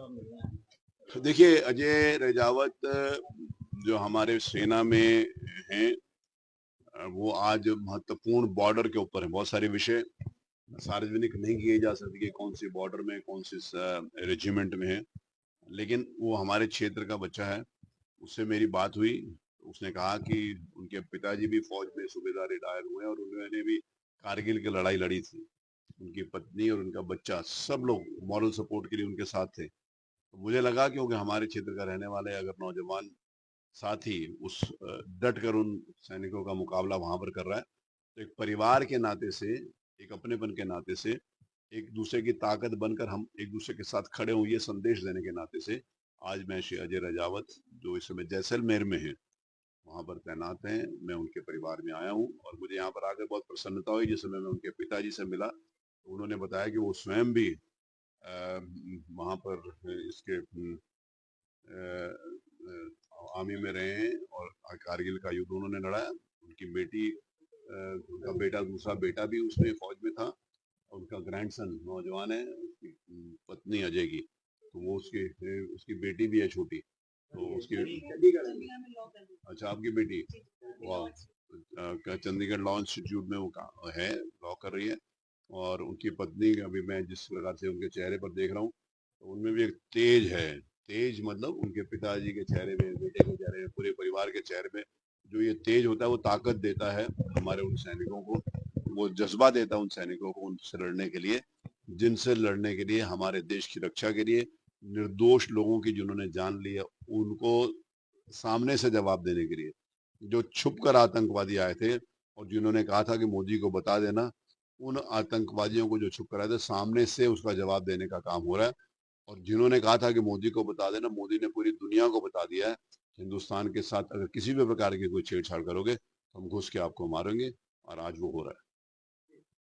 देखिए, अजय राजावत जो हमारे सेना में हैं, वो आज महत्वपूर्ण बॉर्डर के ऊपर है। बहुत सारे विषय सार्वजनिक नहीं किए जा सकते कि कौन सी बॉर्डर में, कौन सी रेजिमेंट में है, लेकिन वो हमारे क्षेत्र का बच्चा है। उससे मेरी बात हुई, उसने कहा कि उनके पिताजी भी फौज में सूबेदार रिटायर हुए और उन्होंने भी कारगिल की लड़ाई लड़ी थी। उनकी पत्नी और उनका बच्चा सब लोग मॉरल सपोर्ट के लिए उनके साथ थे। तो मुझे लगा क्योंकि हमारे क्षेत्र का रहने वाले अगर नौजवान साथी उस डट कर उन सैनिकों का मुकाबला वहां पर कर रहा है, तो एक परिवार के नाते से, एक अपनेपन के नाते से, एक दूसरे की ताकत बनकर हम एक दूसरे के साथ खड़े हों, ये संदेश देने के नाते से आज मैं श्री अजय राजावत, जो इस समय जैसलमेर में है, वहां पर तैनात हैं, मैं उनके परिवार में आया हूँ और मुझे यहाँ पर आकर बहुत प्रसन्नता हुई। जिस समय मैं उनके पिताजी से मिला तो उन्होंने बताया कि वो स्वयं भी वहां पर इसके आर्मी में रहे हैं और कारगिल का युद्ध उन्होंने लड़ा। उनकी बेटी, उनका बेटा, दूसरा बेटा भी उसमें फौज में था और उनका ग्रैंडसन नौजवान है, उसकी पत्नी अजय की, तो वो उसकी उसकी बेटी भी है छोटी, तो उसकी, अच्छा आपकी बेटी, वाह, चंडीगढ़ लॉ इंस्टीट्यूट में वो है, लॉ कर रही है। और उनकी पत्नी अभी मैं जिस प्रकार से उनके चेहरे पर देख रहा हूँ, तो उनमें भी एक तेज है। तेज मतलब उनके पिताजी के चेहरे में, बेटे के चेहरे में, पूरे परिवार के चेहरे में जो ये तेज होता है, वो ताकत देता है हमारे उन सैनिकों को, वो जज्बा देता है उन सैनिकों को उनसे लड़ने के लिए, जिनसे लड़ने के लिए, हमारे देश की रक्षा के लिए, निर्दोष लोगों की जिन्होंने जान ली है, उनको सामने से जवाब देने के लिए। जो छुप कर आतंकवादी आए थे और जिन्होंने कहा था कि मोदी को बता देना, उन आतंकवादियों को जो छुप कर आए थे, सामने से उसका जवाब देने का काम हो रहा है। और जिन्होंने कहा था कि मोदी को बता देना, मोदी ने पूरी दुनिया को बता दिया है, हिंदुस्तान के साथ अगर किसी भी प्रकार की कोई छेड़छाड़ करोगे तो हम घुस के आपको मारेंगे, और आज वो हो रहा है।